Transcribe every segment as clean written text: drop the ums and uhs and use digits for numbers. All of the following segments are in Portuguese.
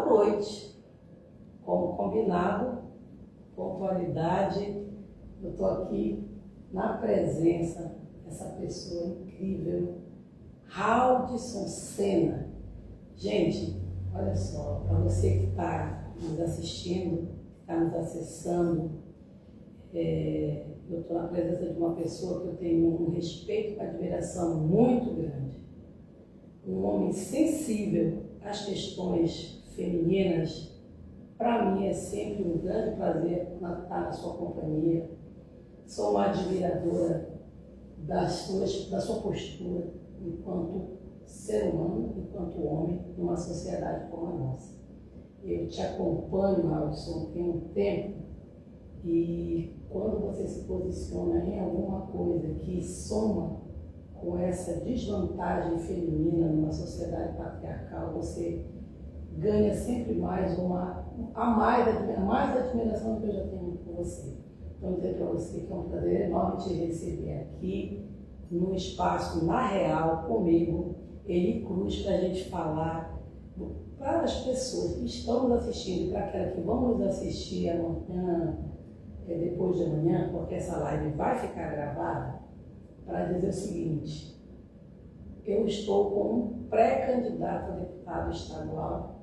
boa noite. Como combinado, pontualidade, eu estou aqui na presença dessa pessoa incrível, Haldson Senna. Gente, olha só, para você que está nos assistindo, que está nos acessando, eu estou na presença de uma pessoa que eu tenho um respeito e uma admiração muito grande. Um homem sensível às questões femininas. Para mim é sempre um grande prazer estar na sua companhia. Sou uma admiradora da sua postura enquanto ser humano, enquanto homem, numa sociedade como a nossa. Eu te acompanho, Haldson, tem um tempo, e quando você se posiciona em alguma coisa que soma com essa desvantagem feminina numa sociedade patriarcal, você ganha sempre mais mais admiração do que eu já tenho por você. Então, dizer para você que é um prazer enorme te receber aqui, num espaço na Real, comigo, Eli Cruz, para a gente falar para as pessoas que estão nos assistindo e para aquelas que vão nos assistir amanhã, depois de amanhã, porque essa live vai ficar gravada, para dizer o seguinte: eu estou com um pré-candidato a deputado estadual,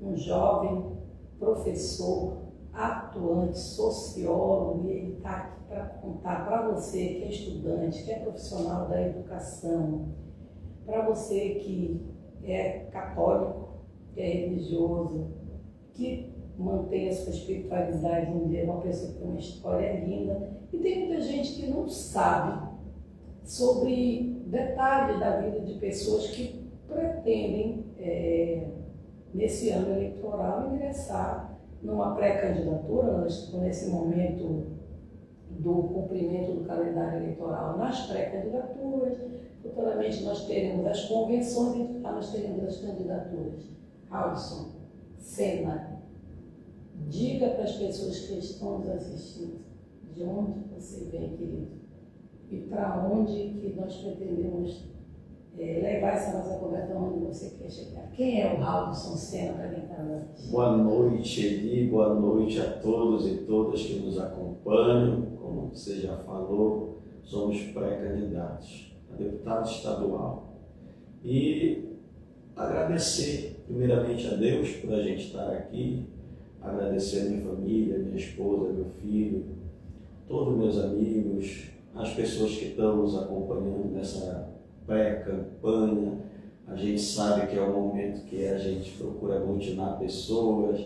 um jovem professor, atuante, sociólogo, e ele está aqui para contar para você que é estudante, que é profissional da educação, para você que é católico, que é religioso, que mantém a sua espiritualidade em dia, uma pessoa que tem uma história linda, e tem muita gente que não sabe sobre detalhes da vida de pessoas que pretendem, nesse ano eleitoral, ingressar numa pré-candidatura. Nós estamos nesse momento do cumprimento do calendário eleitoral nas pré-candidaturas. Futuramente nós teremos as convenções e nós teremos as candidaturas. Haldson Senna, diga para as pessoas que estão nos assistindo de onde você vem, querido, e para onde que nós pretendemos levar essa nossa conversa, onde você quer chegar. Quem é o Haldson Senna, para quem está nos assistindo? Boa noite, Eli, boa noite a todos e todas que nos acompanham. Como você já falou, somos pré-candidatos a deputado estadual. E agradecer primeiramente a Deus por a gente estar aqui, agradecer a minha família, minha esposa, meu filho, todos meus amigos, as pessoas que estão nos acompanhando nessa pré-campanha. A gente sabe que é o momento que a gente procura aglutinar pessoas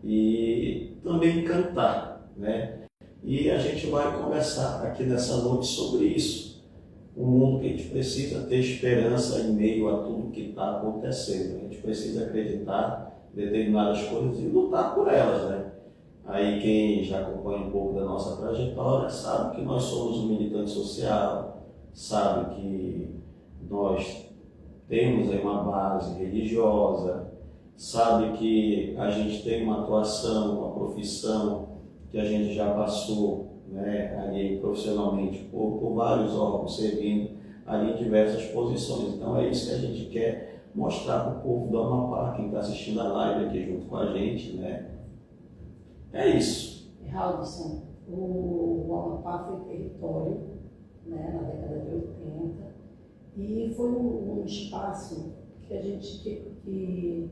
e também cantar, né? E a gente vai conversar aqui nessa noite sobre isso. Um mundo que a gente precisa ter esperança em meio a tudo que está acontecendo. A gente precisa acreditar em determinadas coisas e lutar por elas, né? Aí quem já acompanha um pouco da nossa trajetória sabe que nós somos um militante social, sabe que nós temos aí uma base religiosa, sabe que a gente tem uma atuação, uma profissão que a gente já passou, né, ali profissionalmente por vários órgãos, servindo ali em diversas posições. Então é isso que a gente quer mostrar para o povo do Amapá, quem está assistindo a live aqui junto com a gente, né? É isso. Haldson, o Amapá foi território, né, na década de 80, e foi um espaço que a gente que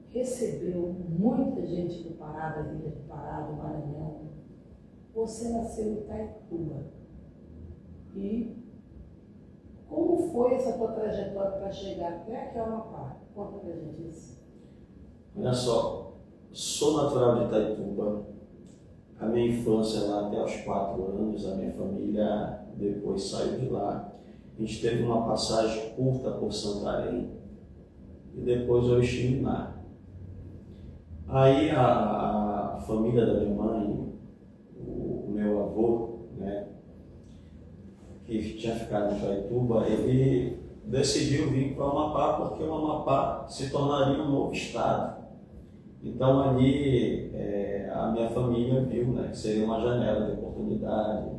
recebeu muita gente do Pará, das Ilhas do Pará, do Maranhão. Você nasceu em Itaituba. E como foi essa tua trajetória para chegar até aqui ao Amapá? Conta pra gente isso. Olha só, sou natural de Itaituba. A minha infância lá até aos 4 anos, a minha família depois saiu de lá. A gente teve uma passagem curta por Santarém e depois Oriximiná. Aí a família da minha mãe, o meu avô, né, que tinha ficado em Itaituba, ele decidiu vir para o Amapá porque o Amapá se tornaria um novo estado. Então ali a minha família viu, né, que seria uma janela de oportunidade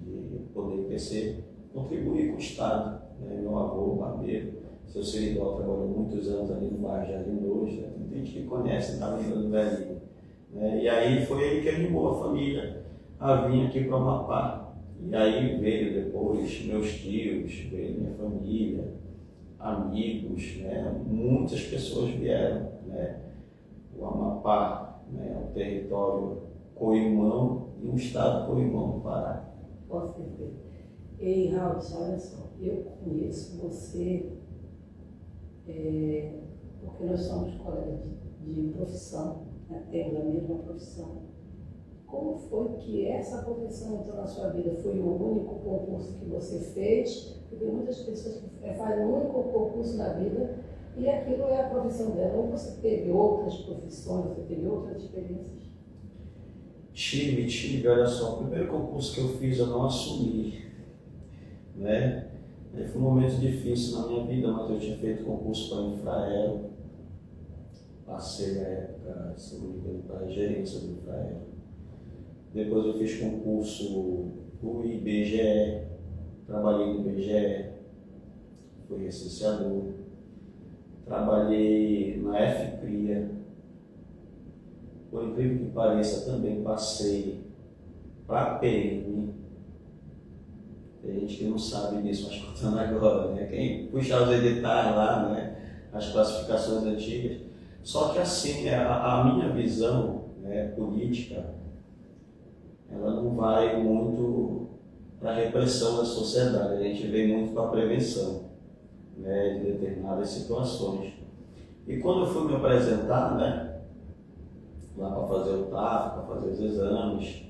de poder crescer, contribuir com o estado. Né? Meu avô, barbeiro, seu Seridó, trabalhou muitos anos ali no bairro Jardim 2, né? Tem gente que conhecem, está lembrando velhinho. Né? E aí foi ele que animou a família a vir aqui para o Amapá. E aí veio depois meus tios, veio minha família, amigos, né? Muitas pessoas vieram. Né? O Amapá, né? É um território co-irmão e um estado co-irmão do Pará. Com certeza. Ei, Raul, olha só, eu conheço você porque nós somos colegas de profissão, né? Temos a mesma profissão. Como foi que essa profissão entrou na sua vida? Foi o único concurso que você fez? Porque tem muitas pessoas que fazem um único concurso na vida e aquilo é a profissão dela. Ou você teve outras profissões, você teve outras experiências? Tive, olha só, o primeiro concurso que eu fiz eu não assumi, né? Foi um momento difícil na minha vida, mas eu tinha feito concurso para Infraero, passei a época, se não me engano, para a gerência do Infraero. Depois eu fiz concurso do IBGE, trabalhei no IBGE, fui licenciador, trabalhei na FCRIA, por incrível que pareça, também passei para a PM. Tem gente que não sabe disso, mas contando agora, né? Quem puxar os editais lá, né? As classificações antigas. Só que assim, a minha visão, né, política, ela não vai muito para a repressão da sociedade, a gente vem muito para a prevenção, né, de determinadas situações. E quando eu fui me apresentar, né, lá para fazer o TAF, para fazer os exames,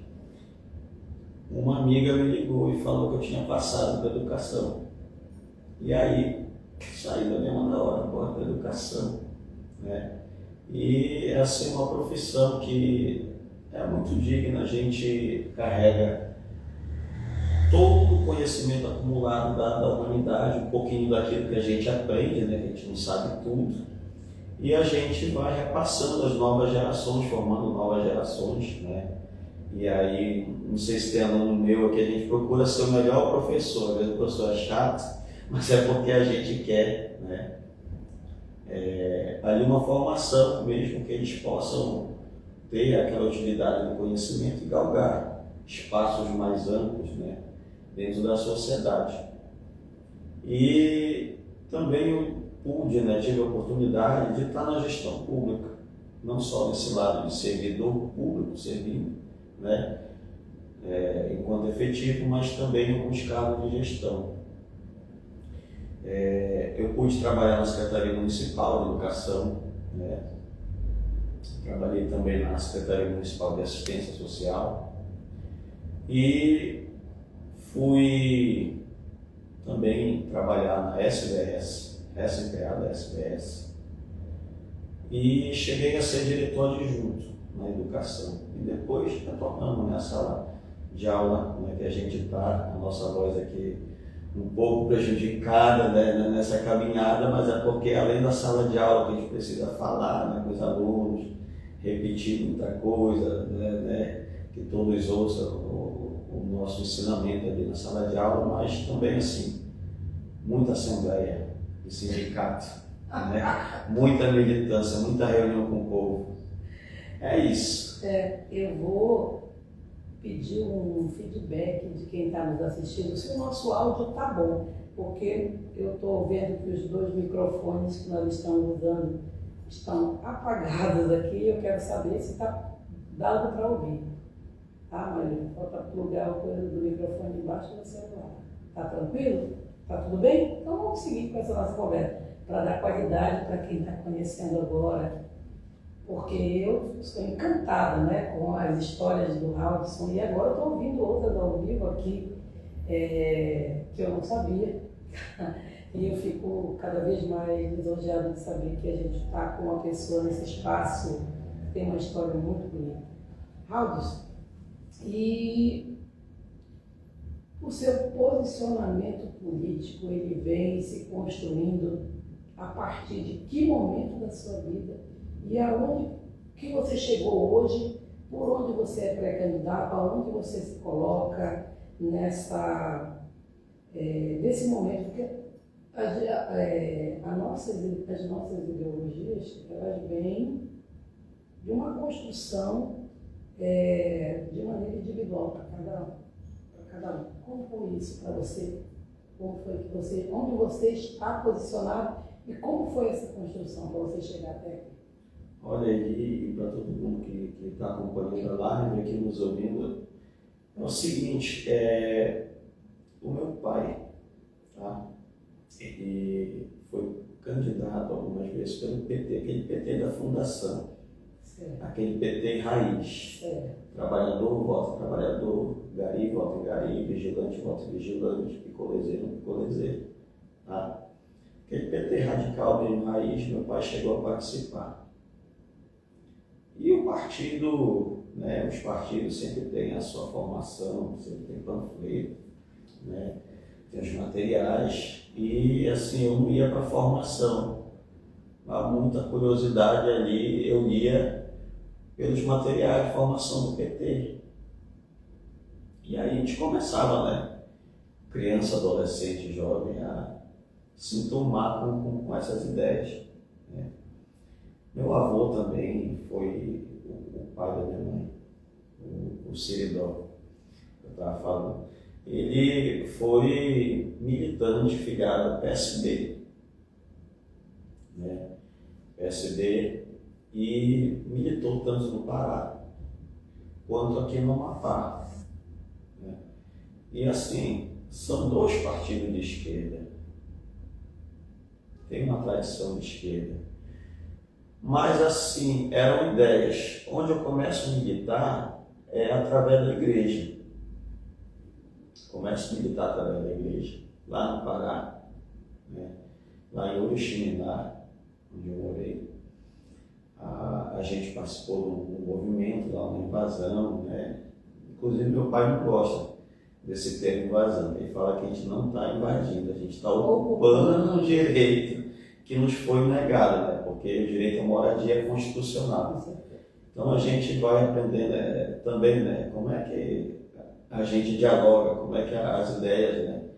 uma amiga me ligou e falou que eu tinha passado para educação. E aí, saí da mesma da hora, bora para educação. Né? E essa é uma profissão que é muito digna, a gente carrega todo o conhecimento acumulado da humanidade, um pouquinho daquilo que a gente aprende, né? Que a gente não sabe tudo. E a gente vai repassando as novas gerações, formando novas gerações, né? E aí, não sei se tem aluno meu aqui, a gente procura ser o melhor professor, às vezes o professor é chato, mas é porque a gente quer, né? Ali uma formação mesmo, que eles possam ter aquela utilidade do conhecimento e galgar espaços mais amplos, né? Dentro da sociedade. E também eu pude, né, tive a oportunidade de estar na gestão pública, não só nesse lado de servidor público, servindo, né, enquanto efetivo, mas também em alguns cargos de gestão. Eu pude trabalhar na Secretaria Municipal de Educação, né, trabalhei também na Secretaria Municipal de Assistência Social e fui também trabalhar na SBS, recém-criada SBS, e cheguei a ser diretor adjunto na educação. E depois retornamos na sala de aula, né, que a gente está, a nossa voz aqui um pouco prejudicada, né, nessa caminhada, mas é porque além da sala de aula que a gente precisa falar, né, com os alunos, repetir muita coisa, né, que todos ouçam o nosso ensinamento ali na sala de aula, mas também assim, muita assembleia de sindicato, né? Muita militância, muita reunião com o povo. É isso. Eu vou pedir um feedback de quem está nos assistindo, se o nosso áudio está bom, porque eu estou vendo que os 2 microfones que nós estamos usando estão apagados aqui, eu quero saber se está dado para ouvir. Tá, Maria? Falta plugar a coisa do microfone embaixo do celular. Tá tranquilo? Tá tudo bem? Então vamos seguir com essa nossa conversa, para dar qualidade para quem está conhecendo agora, porque eu estou encantada, né, com as histórias do Haldson, e agora estou ouvindo outras ao vivo aqui, que eu não sabia, e eu fico cada vez mais lisonjeada de saber que a gente está com uma pessoa nesse espaço que tem uma história muito bonita. Haldson, e o seu posicionamento político, ele vem se construindo a partir de que momento da sua vida e aonde que você chegou hoje, por onde você é pré-candidato, aonde você se coloca nesse momento, porque as nossas ideologias, elas vêm de uma construção de maneira individual para cada um. Como foi isso para você? Como foi que onde você está posicionado e como foi essa construção para você chegar até aqui? Olha, e para todo mundo que está acompanhando a live, aqui nos ouvindo, é o seguinte, o meu pai, tá? Ele foi candidato algumas vezes pelo PT, aquele PT da fundação, Certo. aquele PT raiz. Certo. Trabalhador, vota trabalhador, gari, vota em gari, vigilante, vota em vigilante, picolezeiro, picolezeiro. Tá? Aquele PT radical de raiz, meu pai chegou a participar. E o partido, né, os partidos sempre têm a sua formação, sempre tem panfleto, né, tem os materiais, e assim, eu não ia para a formação. Há muita curiosidade ali, eu lia pelos materiais de formação do PT. E aí a gente começava, né, criança, adolescente, jovem, a se enturmar com essas ideias. Né. Meu avô também foi o pai da minha mãe, o Ciridó, que eu estava falando. Ele foi militante filiado ao PSD, né? PSD, e militou tanto no Pará quanto aqui no Amapá. Né? E assim, são dois partidos de esquerda, tem uma tradição de esquerda. Mas assim, eram ideias. Onde eu começo a militar é através da igreja. Começo a militar através da igreja, lá no Pará, né? Lá em Oriximiná, onde eu morei. A gente participou de um movimento lá, uma invasão, né? Inclusive meu pai não gosta desse termo invasão. Ele fala que a gente não está invadindo, a gente está ocupando o direito que nos foi negado, né? Porque o direito à moradia é constitucional. Então a gente vai aprendendo também, né, como é que a gente dialoga, como é que as ideias, né,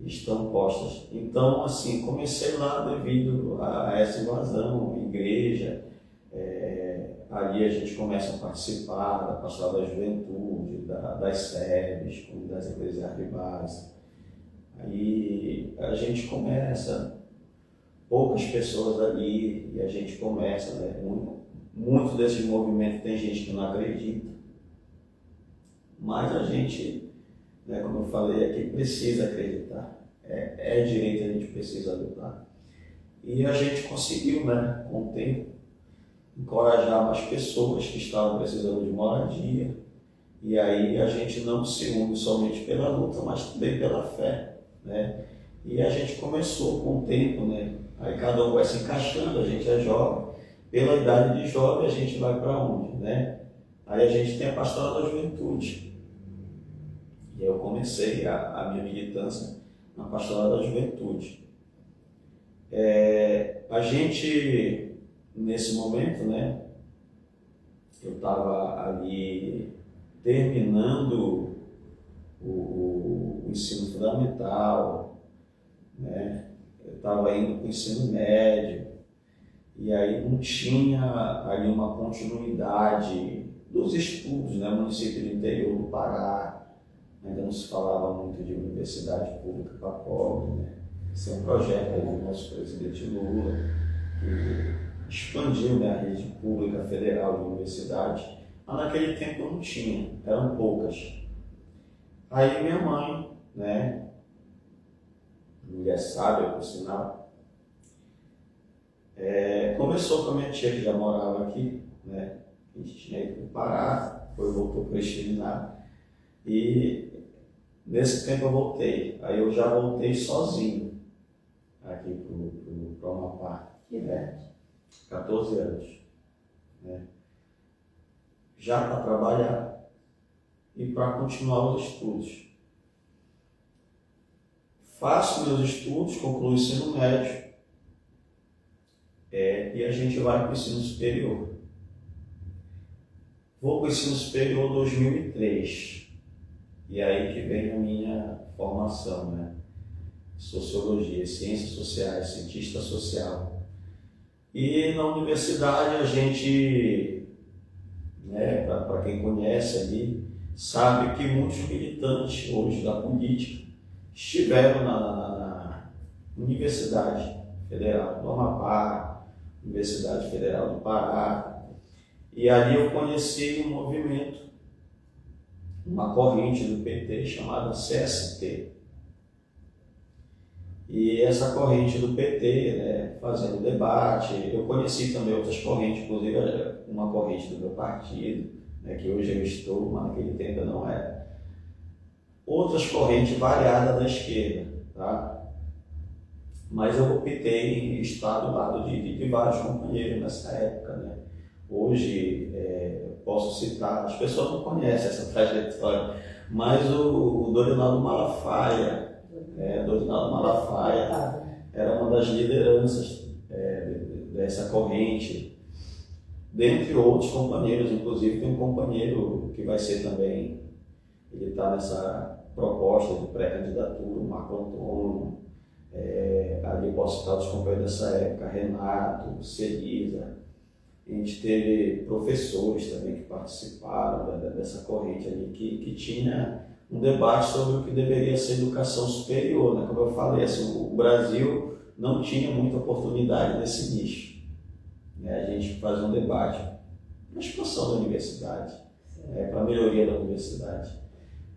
estão postas. Então, assim, comecei lá devido a essa invasão, igreja, ali a gente começa a participar da pastoral da juventude, das SEBs, comunidades eclesiais de base. Aí a gente começa, poucas pessoas ali, e a gente começa, né, muito desses movimentos tem gente que não acredita, mas a gente, né, como eu falei aqui, precisa acreditar, é direito, a gente precisa lutar. E a gente conseguiu, né, com o tempo, encorajar mais pessoas que estavam precisando de moradia, e aí a gente não se une somente pela luta, mas também pela fé, né? E a gente começou com o tempo, né? Aí cada um vai se encaixando, a gente é jovem, pela idade de jovem a gente vai para onde, né? Aí a gente tem a pastoral da juventude. E aí eu comecei a minha militância na pastoral da juventude. A gente, nesse momento, né, eu estava ali terminando o ensino fundamental, né? Eu estava indo para o ensino médio, e aí não tinha ali uma continuidade dos estudos, né? Município do interior do Pará, ainda não se falava muito de universidade pública para pobre, né? Esse é um projeto aí do nosso presidente Lula, que expandiu, né, a rede pública federal de universidade, mas naquele tempo não tinha, eram poucas. Aí minha mãe, né, mulher sábia, por sinal, conversou com a minha tia, que já morava aqui, né? A gente tinha ido para o Pará, voltou para o Oriximiná, e nesse tempo eu voltei. Aí eu já voltei sozinho aqui para o Amapá. Que idade? 14 anos. Né? Já para trabalhar e para continuar os estudos. Faço meus estudos, concluo o ensino médio, e a gente vai para o ensino superior. Vou para o ensino superior em 2003, e aí que vem a minha formação, né? Sociologia, ciências sociais, cientista social. E na universidade a gente né, para quem conhece ali, sabe que muitos militantes hoje da política estiveram na Universidade Federal do Amapá, Universidade Federal do Pará, e ali eu conheci um movimento, uma corrente do PT chamada CST. E essa corrente do PT, né, fazendo debate, eu conheci também outras correntes, inclusive uma corrente do meu partido, né, que hoje eu estou, mas naquele tempo eu não era. Outras correntes variadas da esquerda, tá? Mas eu optei em estar do lado de vários companheiros nessa época, né? Hoje, posso citar, as pessoas não conhecem essa trajetória, mas o Dorinaldo Malafaia, era uma das lideranças dessa corrente, dentre outros companheiros, inclusive tem um companheiro que vai ser também, ele está nessa proposta de pré-candidatura, o Marco Antônio, ali posso citar os companheiros dessa época, Renato, Celisa. A gente teve professores também que participaram dessa corrente ali, que tinha um debate sobre o que deveria ser educação superior, né? Como eu falei, assim, o Brasil não tinha muita oportunidade nesse nicho, né? A gente fazia um debate na expansão da universidade, para a melhoria da universidade.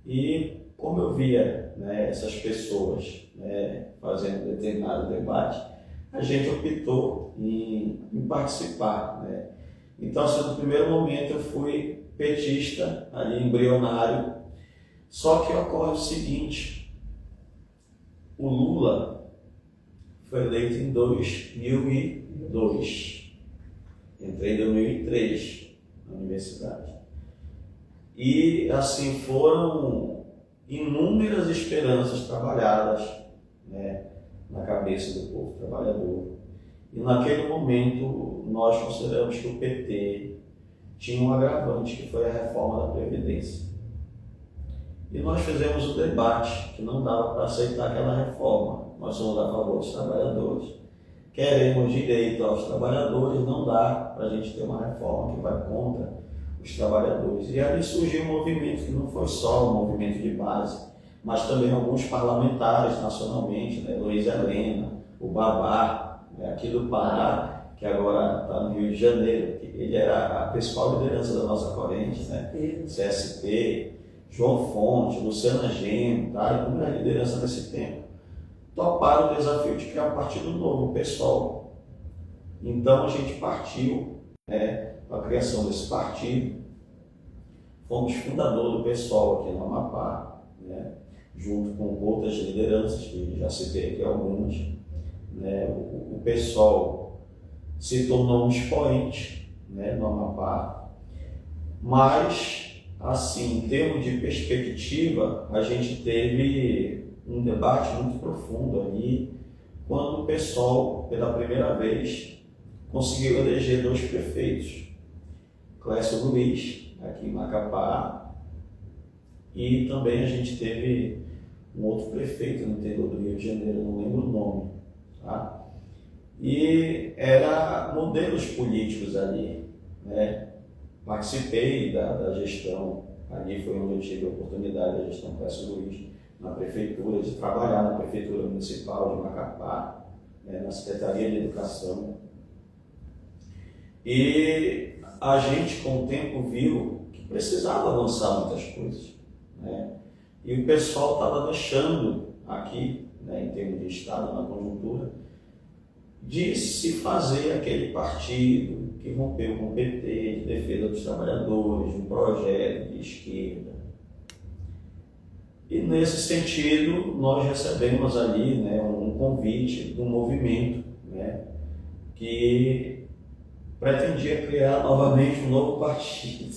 E como eu via, né, essas pessoas, né, fazendo determinado debate, a gente optou em participar, né? Então, assim, no primeiro momento eu fui petista, ali embrionário, só que ocorre o seguinte: o Lula foi eleito em 2002, entrei em 2003 na universidade, e assim foram inúmeras esperanças trabalhadas, né, na cabeça do povo trabalhador. E naquele momento nós consideramos que o PT tinha um agravante, que foi a reforma da Previdência. E nós fizemos o debate que não dava para aceitar aquela reforma. Nós somos a favor dos trabalhadores, queremos direito aos trabalhadores, não dá para a gente ter uma reforma que vai contra os trabalhadores. E ali surgiu um movimento que não foi só um movimento de base, mas também alguns parlamentares nacionalmente, né? Luiz Helena, o Babá, né, aqui do Pará, que agora está no Rio de Janeiro, ele era a principal liderança da nossa corrente, né? CST, João Fonte, Luciana Genro, tá? E como era a liderança nesse tempo, toparam o desafio de criar um partido novo, o PSOL. Então a gente partiu, né, para a criação desse partido. Fomos fundador do PSOL aqui no Amapá, né, junto com outras lideranças, que já citei aqui algumas. Né, o PSOL se tornou um expoente, né, no Amapá, mas, assim, em termos de perspectiva, a gente teve um debate muito profundo ali, quando o PSOL, pela primeira vez, conseguiu eleger 2 prefeitos, Clécio Luiz, aqui em Macapá, e também a gente teve um outro prefeito no interior do Rio de Janeiro, não lembro o nome, tá? E era modelos políticos ali, né? Participei da gestão, ali foi onde eu tive a oportunidade da gestão Clécio Luiz, na prefeitura, de trabalhar na prefeitura municipal de Macapá, né, na Secretaria de Educação. E a gente, com o tempo, viu que precisava avançar muitas coisas, né? E o pessoal estava deixando aqui, né, em termos de Estado, na conjuntura, de se fazer aquele partido que rompeu com o PT, de defesa dos trabalhadores, de um projeto de esquerda. E nesse sentido, nós recebemos ali, né, um convite do movimento, né, que pretendia criar novamente um novo partido.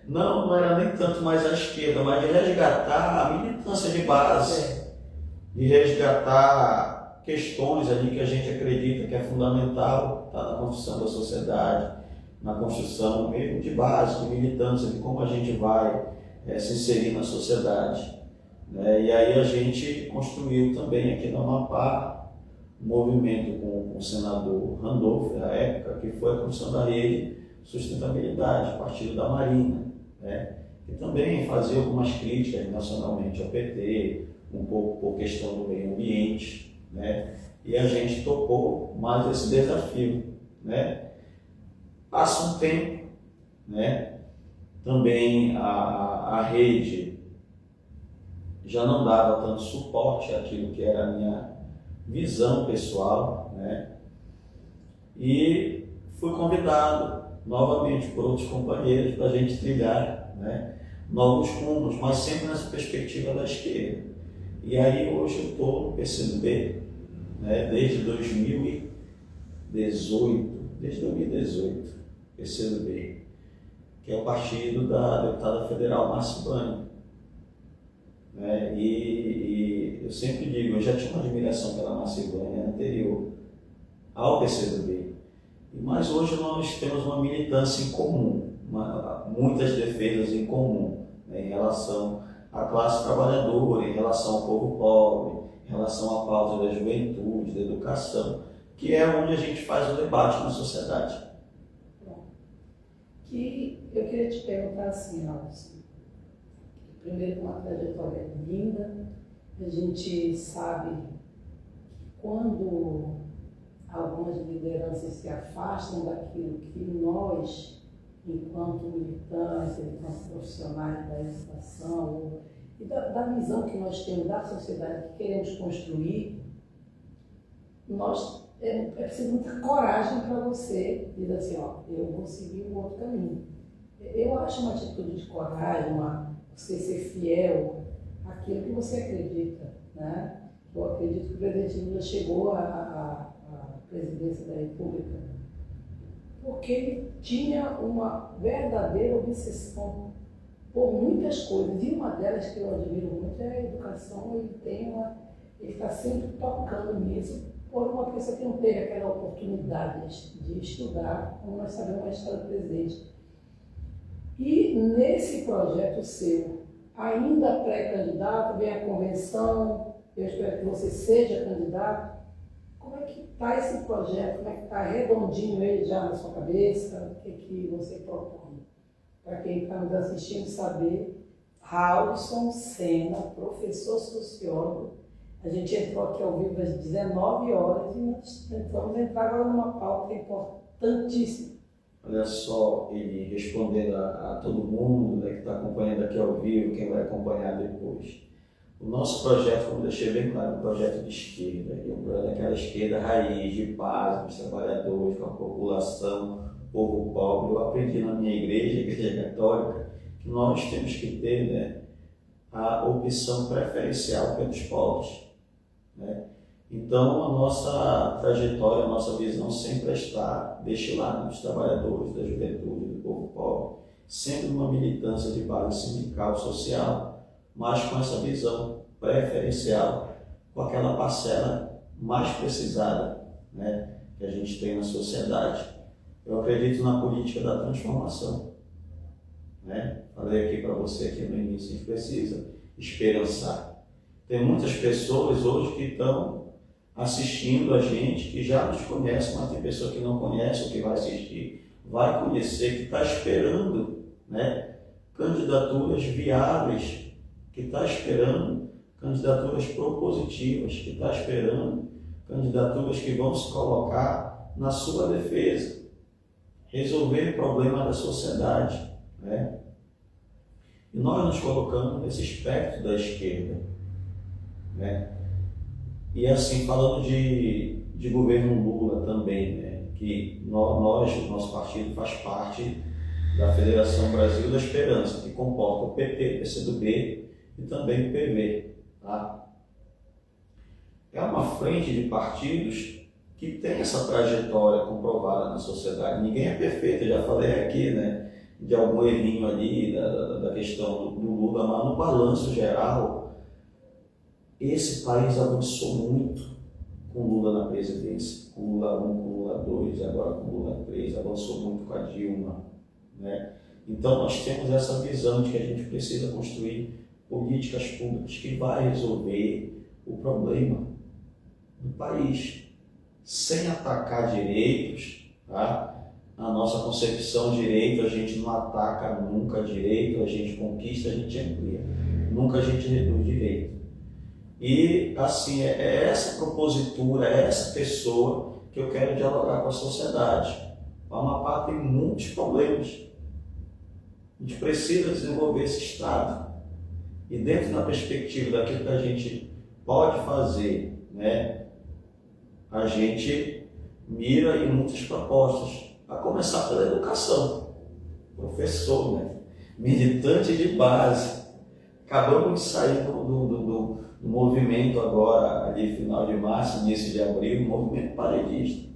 Não era nem tanto mais a esquerda, mas de resgatar a militância de base, de resgatar questões ali que a gente acredita que é fundamental, tá, na construção da sociedade, na construção mesmo de base, de militância, de como a gente vai se inserir na sociedade, né? E aí a gente construiu também aqui no Amapá um movimento com o senador Randolph, na época, que foi a construção da Rede Sustentabilidade, Partido da Marina, né? E também fazia algumas críticas nacionalmente ao PT, um pouco por questão do meio ambiente, né? E a gente topou mais esse desafio, né? Passa um tempo, né? Também a rede já não dava tanto suporte àquilo que era a minha visão pessoal, né? E fui convidado novamente por outros companheiros para a gente trilhar, né, novos rumos, mas sempre nessa perspectiva da esquerda. E aí hoje eu estou no PCdoB, né, desde 2018, PCdoB, que é o partido da deputada federal Márcia Banho. Né, e eu sempre digo, eu já tinha uma admiração pela Márcia Banho anterior ao PCdoB, mas hoje nós temos uma militância em comum, muitas defesas em comum, né, em relação à classe trabalhadora, em relação ao povo pobre, em relação à pauta da juventude, da educação, que é onde a gente faz o debate na sociedade. Bom, que eu queria te perguntar assim, Alisson, primeiro uma trajetória linda, a gente sabe que quando algumas lideranças se afastam daquilo que nós, enquanto militantes, enquanto profissionais da educação, e da visão que nós temos da sociedade que queremos construir, é preciso muita coragem para você dizer assim, ó, eu vou seguir um outro caminho. Eu acho uma atitude de coragem, você ser fiel àquilo que você acredita, né? Eu acredito que o presidente Lula chegou à presidência da República porque ele tinha uma verdadeira obsessão por muitas coisas, e uma delas que eu admiro muito é a educação. Ele está sempre tocando nisso por uma pessoa que não teve aquela oportunidade de estudar, como nós sabemos a história do presidente. E nesse projeto seu, ainda pré-candidato, vem a convenção, eu espero que você seja candidato. Como é que está esse projeto? Como é que está redondinho ele já na sua cabeça? O que você propõe? Para quem está nos assistindo saber, Alisson Sena, professor sociólogo. A gente entrou aqui ao vivo às 19 horas e nós vamos entrar agora numa pauta importantíssima. Olha só, ele respondendo a todo mundo, né, que está acompanhando aqui ao vivo, quem vai acompanhar depois. O nosso projeto, como eu deixei bem claro, é um projeto de esquerda, é um projeto daquela esquerda raiz, de paz, com os trabalhadores, com a população, povo pobre. Eu aprendi na minha igreja, a Igreja Católica, que nós temos que ter, né, a opção preferencial pelos pobres, né? Então, a nossa trajetória, a nossa visão sempre está deste lado dos trabalhadores, da juventude, do povo pobre, sempre uma militância de base sindical, social, mas com essa visão preferencial, com aquela parcela mais precisada, né, que a gente tem na sociedade. Eu acredito na política da transformação, né? Falei aqui para você aqui no início, a gente precisa esperançar. Tem muitas pessoas hoje que estão assistindo a gente, que já nos conhecem, mas tem pessoa que não conhece ou que vai assistir, vai conhecer, que está esperando, né, candidaturas viáveis, que está esperando candidaturas propositivas, que está esperando candidaturas que vão se colocar na sua defesa, resolver problemas da sociedade, né? E nós nos colocamos nesse espectro da esquerda, né? E assim, falando de governo Lula também, né? Que nós, o nosso partido faz parte da Federação Brasil da Esperança, que comporta o PT, PCdoB, e também o PV. Tá? É uma frente de partidos que tem essa trajetória comprovada na sociedade. Ninguém é perfeito, eu já falei aqui, né, de algum errinho ali, da questão do Lula, mas no balanço geral, esse país avançou muito com Lula na presidência, com Lula 1, com Lula 2, agora com Lula 3, avançou muito com a Dilma, né? Então nós temos essa visão de que a gente precisa construir políticas públicas que vai resolver o problema do país, sem atacar direitos, tá? A nossa concepção de direito, a gente não ataca nunca direito, a gente conquista, a gente amplia. Nunca a gente reduz direito. E, assim, é essa propositura, é essa pessoa que eu quero dialogar com a sociedade. O Amapá tem muitos problemas. A gente precisa desenvolver esse Estado. E dentro da perspectiva daquilo que a gente pode fazer, né, a gente mira em muitas propostas. A começar pela educação. Professor, né? Militante de base. Acabamos de sair do movimento agora, ali final de março, início de abril, o movimento paredista.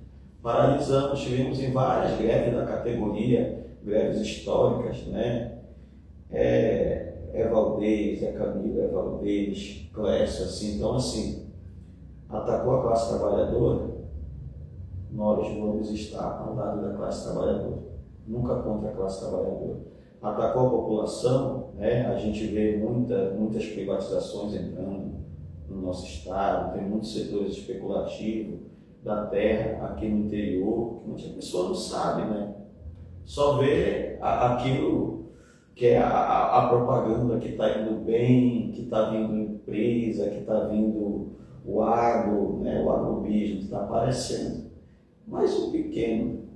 Paralisamos, tivemos em várias greves da categoria, greves históricas, né? Valdez, Camila, Valdez, Clécio, assim. Então, assim, atacou a classe trabalhadora, nós vamos estar ao lado da classe trabalhadora, nunca contra a classe trabalhadora. Atacou a população, né? A gente vê muitas privatizações entrando no nosso estado, tem muitos setores especulativos da terra aqui no interior, que muitas pessoas não sabem, né? Só vê aquilo que é a propaganda que está indo bem, que está vindo empresa, que está vindo o agro, né? O agrobismo está aparecendo. Mas o pequeno,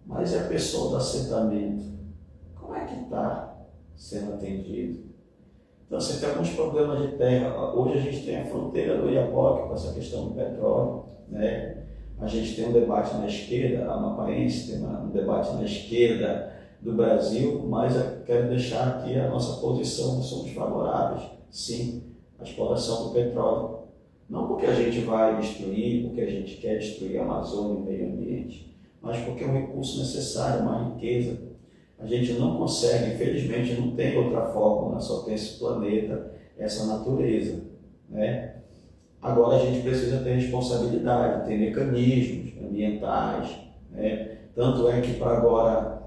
mas a pessoa do assentamento, como é que está sendo atendido? Então, você tem alguns problemas de terra. Hoje a gente tem a fronteira do Oiapoque com essa questão do petróleo, né? A gente tem um debate na esquerda, a amapaense tem um debate na esquerda do Brasil, mas eu quero deixar aqui a nossa posição, somos favoráveis, sim, à exploração do petróleo. Não porque a gente vai destruir, porque a gente quer destruir a Amazônia e o meio ambiente, mas porque é um recurso necessário, uma riqueza. A gente não consegue, infelizmente, não tem outra fórmula, só tem esse planeta, essa natureza, né? Agora a gente precisa ter responsabilidade, ter mecanismos ambientais, né? Tanto é que para agora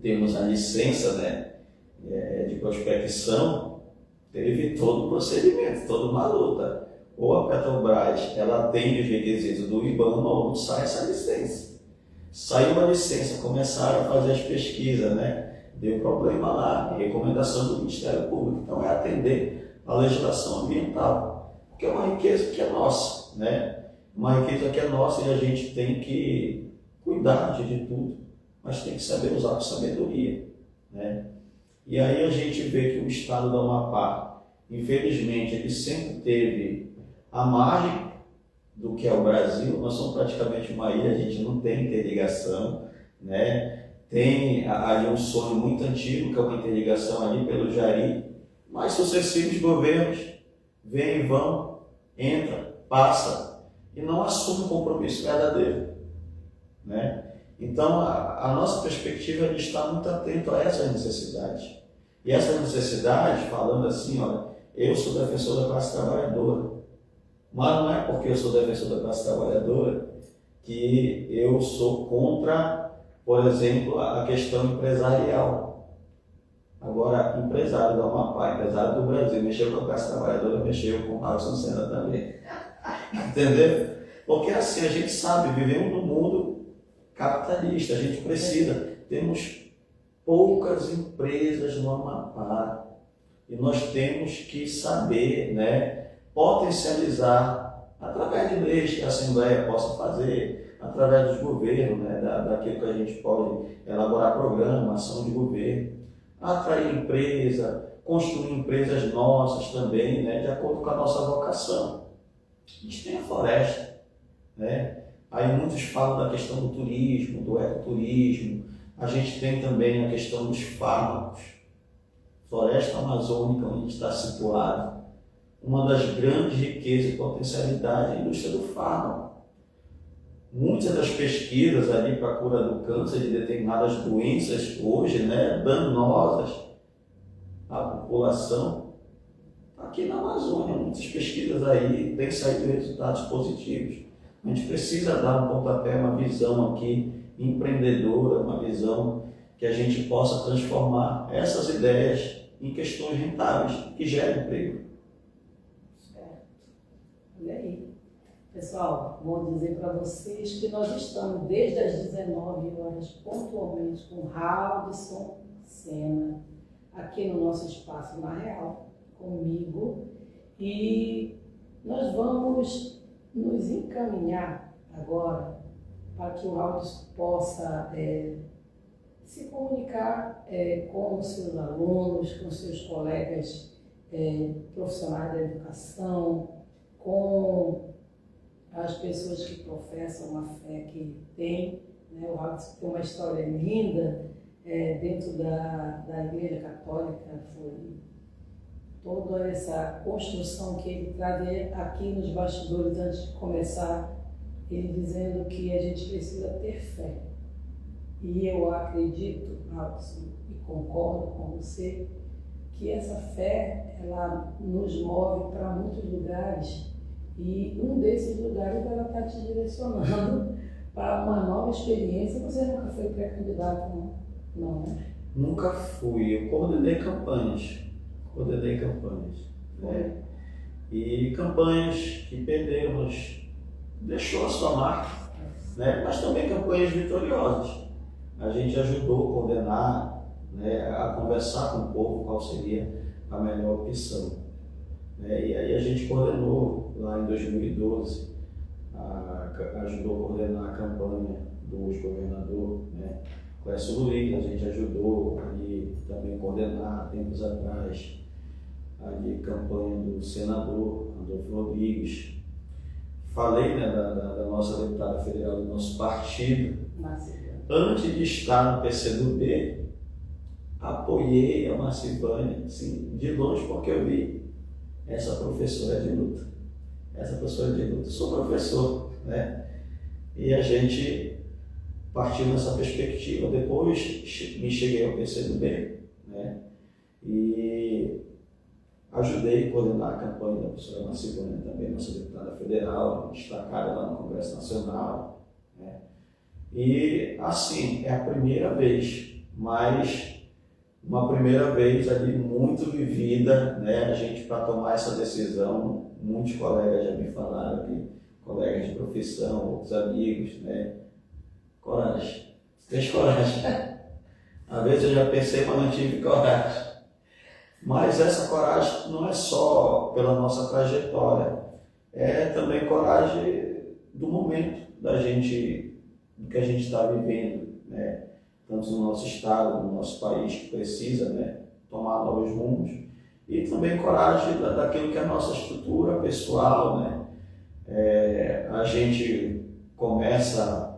temos a licença, né, de prospecção, teve todo o procedimento, toda uma luta. Ou a Petrobras, ela atende os requisitos do IBAMA ou não sai essa licença. Saiu a licença, começaram a fazer as pesquisas, né? Deu problema lá, recomendação do Ministério Público. Então é atender a legislação ambiental, porque é uma riqueza que é nossa, né? Uma riqueza que é nossa e a gente tem que cuidar de tudo, mas tem que saber usar com sabedoria, né? E aí a gente vê que o estado do Amapá, infelizmente, ele sempre teve a margem do que é o Brasil. Nós somos praticamente uma ilha, a gente não tem interligação, né? Tem ali um sonho muito antigo, que é uma interligação ali pelo Jari, mas sucessivos governos vêm e vão, entra, passa, e não assume um compromisso verdadeiro, né? Então, a nossa perspectiva é de estar muito atento a essas necessidades. E essa necessidade, falando assim, olha, eu sou defensor da classe trabalhadora, mas não é porque eu sou defensor da classe trabalhadora que eu sou contra, por exemplo, a questão empresarial. Agora, empresário do Amapá, empresário do Brasil, mexeu com a classe trabalhadora, mexeu com o Alisson Senna também. Entendeu? Porque assim, a gente sabe, vivemos num mundo capitalista, a gente precisa, temos poucas empresas no Amapá e nós temos que saber, né, potencializar através de leis que a Assembleia possa fazer, através dos governos, né, daquilo que a gente pode elaborar programa, ação de governo, atrair empresa, construir empresas nossas também, né, de acordo com a nossa vocação. A gente tem a floresta, né? Aí muitos falam da questão do turismo, do ecoturismo. A gente tem também a questão dos fármacos. Floresta amazônica, onde a gente está situado, uma das grandes riquezas e potencialidades é a indústria do fármaco. Muitas das pesquisas ali para a cura do câncer de determinadas doenças hoje, né, danosas à população, aqui na Amazônia, muitas pesquisas aí têm saído resultados positivos. A gente precisa dar um pontapé, uma visão aqui empreendedora, uma visão que a gente possa transformar essas ideias em questões rentáveis, que gerem emprego. Certo. Olha aí. Pessoal, vou dizer para vocês que nós estamos desde as 19 horas pontualmente com Haldson Sena, aqui no nosso espaço na Real, comigo, e nós vamos nos encaminhar agora para que o Haldson possa se comunicar com os seus alunos, com os seus colegas profissionais da educação, com as pessoas que professam a fé que tem, né? O Haldson tem uma história linda dentro da Igreja Católica, foi toda essa construção que ele traz aqui nos bastidores antes de começar, ele dizendo que a gente precisa ter fé. E eu acredito, Haldson, e concordo com você, que essa fé, ela nos move para muitos lugares. E um desses lugares ela está te direcionando para uma nova experiência. Você nunca foi pré-candidato, não, né? Nunca fui. Eu coordenei campanhas. Né? E campanhas que perdemos, deixou a sua marca, né? Mas também campanhas vitoriosas. A gente ajudou a coordenar, né? A conversar com o povo qual seria a melhor opção. E aí a gente coordenou lá em 2012, ajudou a coordenar a campanha do ex-governador, né, Clécio Luiz. A gente ajudou ali também a coordenar, tempos atrás, a campanha do senador Adolfo Rodrigues. Falei, né, da nossa deputada federal do nosso partido. Antes de estar no PCdoB, apoiei a Marcivânia, assim, de longe, porque eu vi essa professora de luta. Sou professor, né? E a gente partiu nessa perspectiva. Depois me cheguei ao PCdoB, né? E ajudei a coordenar a campanha da professora Marcivânia, também nossa deputada federal, destacada lá no Congresso Nacional, né? E assim, é a primeira vez, mas uma primeira vez ali muito vivida, né? A gente, para tomar essa decisão, muitos colegas já me falaram aqui, colegas de profissão, outros amigos, né? Coragem, tens coragem. Às vezes eu já pensei, mas não tive coragem. Mas essa coragem não é só pela nossa trajetória, é também coragem do momento da gente, do que a gente está vivendo, né? Tanto no nosso estado, no nosso país, que precisa, né, tomar novos rumos, e também coragem daquilo que é a nossa estrutura pessoal, né? A gente começa a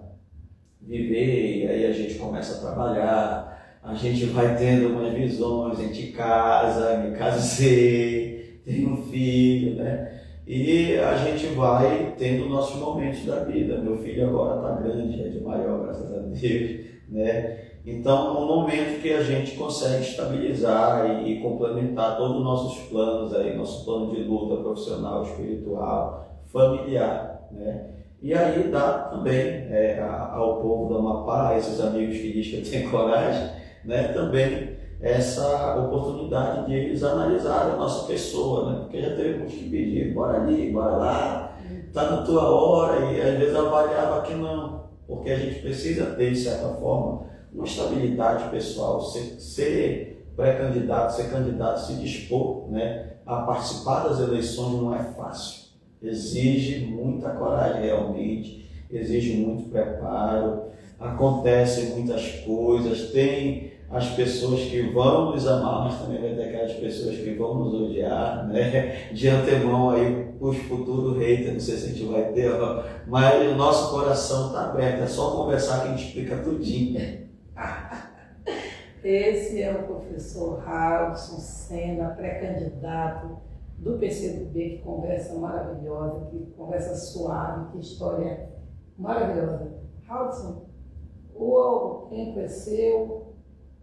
viver e aí a gente começa a trabalhar, a gente vai tendo umas visões, a gente casa, me casei, tenho um filho, né? E a gente vai tendo nossos momentos da vida. Meu filho agora está grande, é de maior, graças a Deus, né? Então, é um momento que a gente consegue estabilizar e complementar todos os nossos planos, aí, nosso plano de luta profissional, espiritual, familiar, né? E aí dá também ao povo do Amapá, esses amigos que dizem que eu tenho coragem, né? Também essa oportunidade de eles analisarem a nossa pessoa, né? Porque já teve muitos que pediram, bora ali, bora lá, está na tua hora, e às vezes avaliava que não, porque a gente precisa ter, de certa forma, uma estabilidade pessoal, ser pré-candidato, ser candidato, se dispor, né, a participar das eleições não é fácil. Exige muita coragem realmente, exige muito preparo, acontecem muitas coisas, tem as pessoas que vão nos amar, mas também vai ter aquelas pessoas que vão nos odiar, né? De antemão aí, os futuros haters, não sei se a gente vai ter, mas o nosso coração está aberto, é só conversar que a gente explica tudinho. Esse é o professor Haldson Sena, pré-candidato do PCdoB, que conversa maravilhosa, que conversa suave, que história maravilhosa. Haldson, o tempo é seu,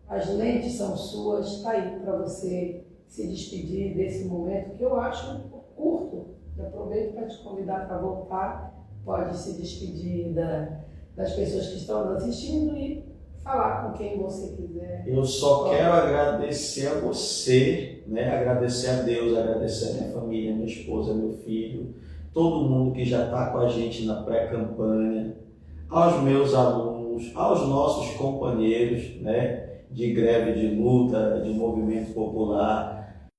as lentes são suas, está aí para você se despedir desse momento, que eu acho curto. Eu aproveito para te convidar para voltar, pode se despedir das pessoas que estão nos assistindo e falar com quem você quiser. Eu só quero agradecer a você, né? Agradecer a Deus, agradecer a minha família, minha esposa, meu filho, todo mundo que já está com a gente na pré-campanha, aos meus alunos, aos nossos companheiros, né, de greve, de luta, de movimento popular,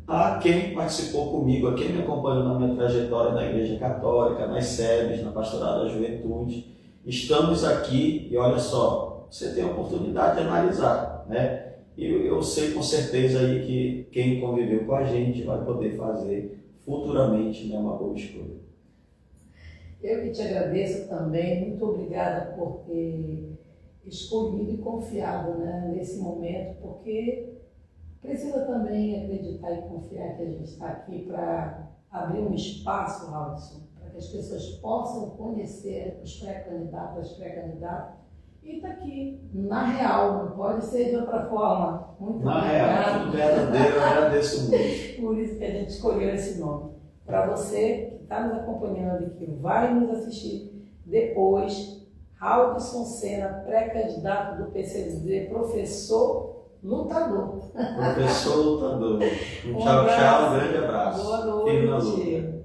a quem participou comigo, a quem me acompanhou na minha trajetória na Igreja Católica, nas SEBs, na Pastoral da Juventude. Estamos aqui e olha só, você tem a oportunidade de analisar, né? E eu sei com certeza aí que quem conviveu com a gente vai poder fazer futuramente, né, uma boa escolha. Eu que te agradeço também, muito obrigada por ter escolhido e confiado, né, nesse momento, porque precisa também acreditar e confiar que a gente está aqui para abrir um espaço, Robson, para que as pessoas possam conhecer os pré-candidatos, as pré-candidatas, e está aqui, na real, não pode ser de outra forma. Muito na obrigada. real, tudo verdadeiro, eu agradeço muito. Por isso que a gente escolheu esse nome. Para você que está nos acompanhando e que vai nos assistir depois, Raudson Sena, pré-candidato do PCdoB, professor lutador. Professor lutador. Um Tchau, abraço. tchau, um grande abraço. Boa Firme na noite. luta.